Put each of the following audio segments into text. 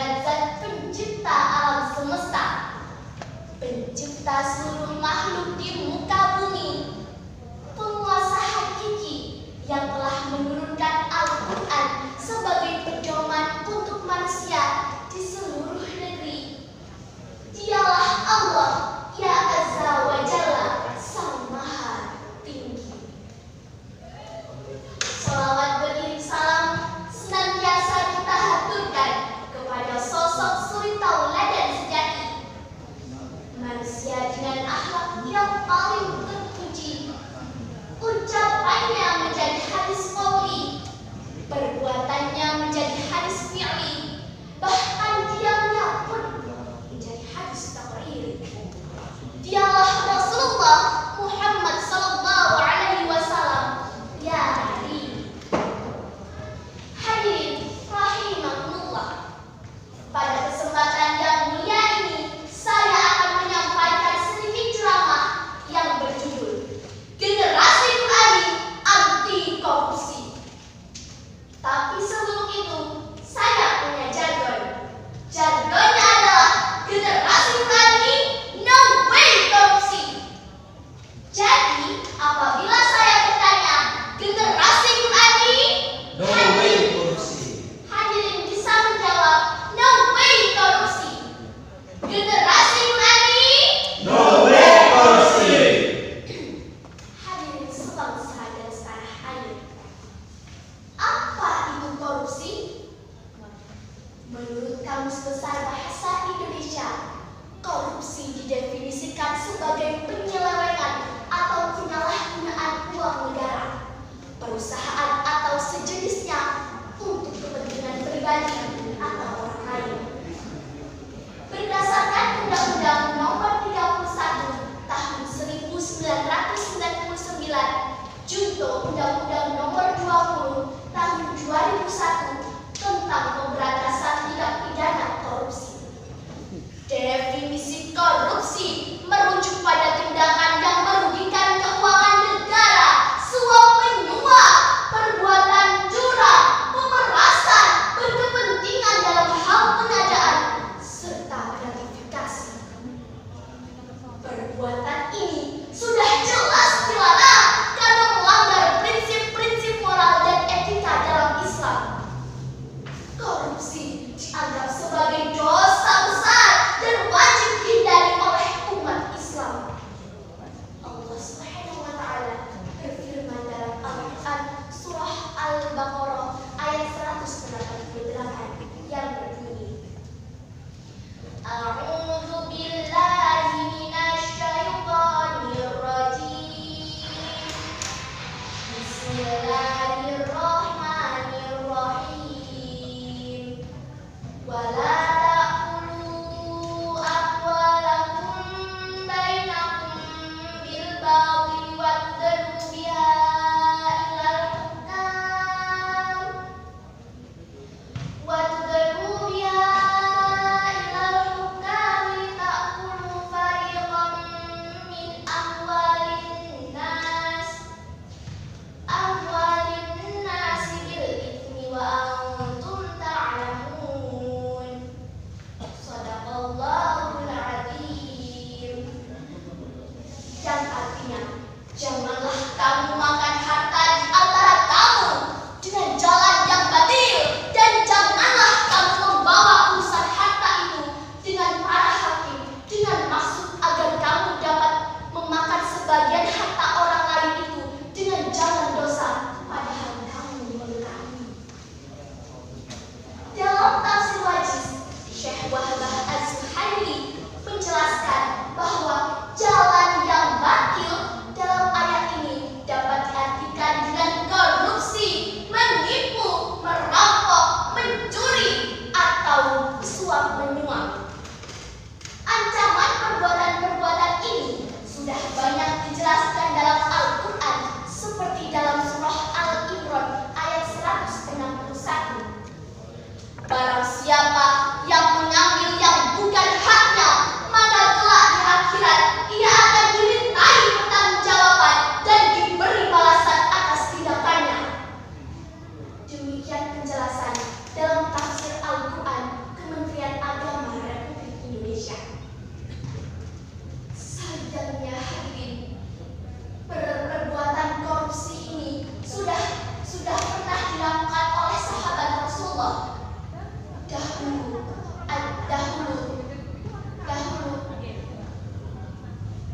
dengan Zat Pencipta alam semesta, pencipta seluruh makhluk di muka bumi, penguasa hakiki yang telah menurunkan Al-Quran sebagai pedoman untuk manusia di seluruh negeri. Dialah Allah, Ya Azza wa Jalla, Sang Maha Tinggi. Salawat beriring salam senantiasa kita haturkan kepada sosok suri tauladan sejati, manusia dengan akhlak yang paling terpuji. Ucapannya menjadi hadis qauli, perbuatannya menjadi hadis fi'li, bahkan diamnya pun menjadi hadis taqriri. Dialah Rasulullah Muhammad sallallahu alaihi wasallam. Ya hadirin rahimakumullah, pada kesempatan yang mulia ini saya akan menyampaikan sedikit ceramah yang berjudul Generasi Qurani Anti Korupsi. Tapi sebelum itu saya punya jargon. Jargonnya adalah Generasi Qurani No Way Korupsi. Jadi apabila saya bertanya Generasi Qurani No way korupsi. hadirin bisa menjawab No Way Korupsi. Generasi Qurani No way korupsi. hadirin sebangsa dan setanah air. Apa itu korupsi? Menurut Kamus Besar Bahasa Indonesia, korupsi didefinisikan sebagai penyelewengan atau penyalahgunaan uang negara, perusahaan atau sejenisnya untuk kepentingan pribadi atau orang lain. Berdasarkan Undang-Undang Nomor 31 Tahun 1999, Junto Undang-Undang Nomor 20 Tahun 2001 tentang pemberantasan tindak pidana korupsi. Definisi korupsi merujuk pada tindakan yang merugikan keuangan negara, suap menyuap, perbuatan curang, pemerasan, berkepentingan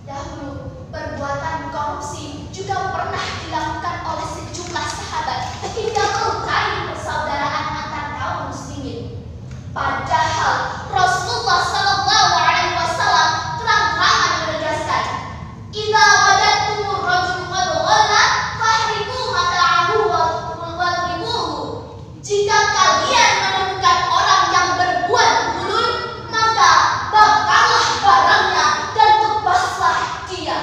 Dahulu, perbuatan korupsi juga pernah dilakukan oleh sejumlah sahabat hingga melukai persaudaraan antar kaum muslimin. Padahal Rasulullah Shallallahu Alaihi Wasallam terang-terangan menegaskan, "Idza wajadtumur rajul qad ghalla fahriqu mata'ahu wadribuhu." Jika kalian menemukan orang yang berbuat gulul, maka bakarlah barangnya dan tebaslah dia.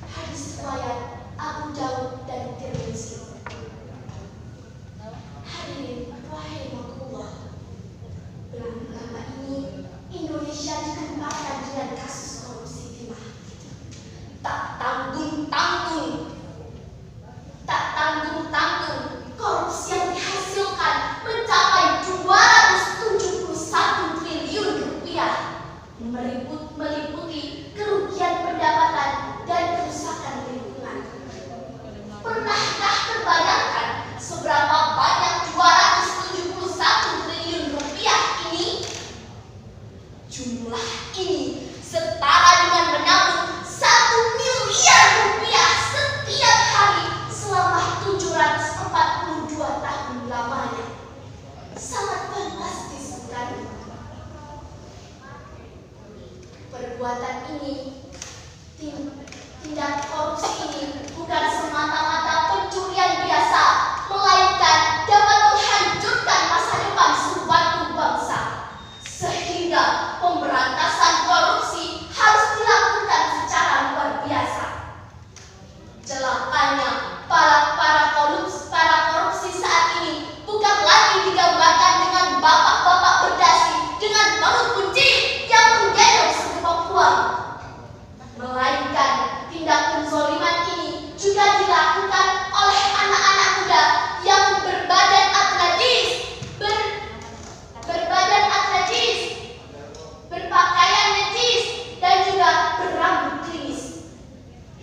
Hadis riwayat Abu Daud dan Tirmizi. Hadirin rahimahullah, belum lama ini Indonesia digemparkan dengan kasus korupsi timah. Tak tanggung-tanggung korupsi yang dihasilkan mencapai 271 triliun rupiah, meliputi kerugian pendapatan dan kerusakan lingkungan. Pernahkah terbayangkan seberapa banyak 271 triliun rupiah ini? Jumlah ini setara dengan menabung 1 miliar rupiah setiap hari selama 742 tahun lamanya. Sangat fantastis, bukan? Perbuatan ini, tindak korupsi ini bukan semata-mata pencurian biasa, melainkan dapat menghancurkan masa depan suatu bangsa. Sehingga pemberantasan korupsi harus dilakukan secara luar biasa. Celakanya, para korupsi saat ini bukan lagi digambarkan dengan bapak-bapak berdasi dengan perut kunci yang menggendong segepok uang, melainkan tindak penzoliman ini juga dilakukan oleh anak-anak muda yang berbadan atletis, berpakaian necis, dan juga berambut klimis.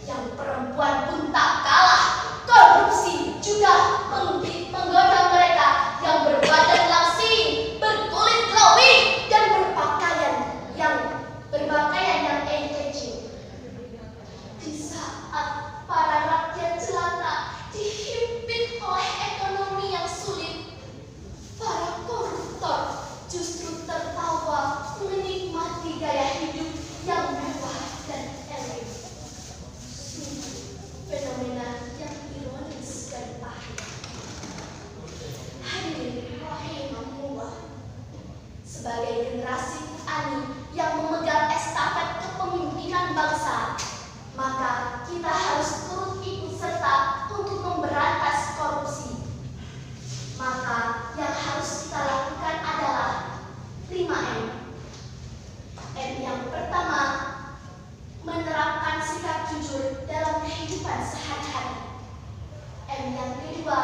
Yang perempuan pun tak kalah, korupsi juga menggoda mereka yang berbadan langsing, berkulit glowing, dan berpakaian yang engaging. Di saat para rakyat jelata dihimpit oleh ekonomi yang sulit, para koruptor justru tertawa menikmati gaya hidup yang mewah dan elit. Fenomena yang ironis dan pahit. Hadirin rahimahullah, sebagai generasi petani yang memegang estafet kepemimpinan bangsa, maka kita harus turut ikut serta untuk memberantas korupsi. Maka yang harus kita lakukan adalah 5M. M yang pertama, menerapkan sikap jujur dalam kehidupan sehari-hari. M yang kedua,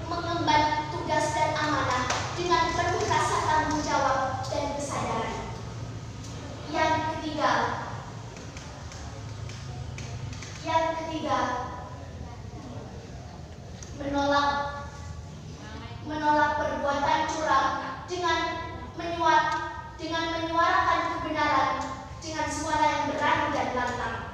mengemban tugas dan amanah dengan penuh rasa tanggung jawab dan kesadaran. Yang ketiga, menolak perbuatan curang dengan menyuarakan kebenaran dengan suara yang berani dan lantang.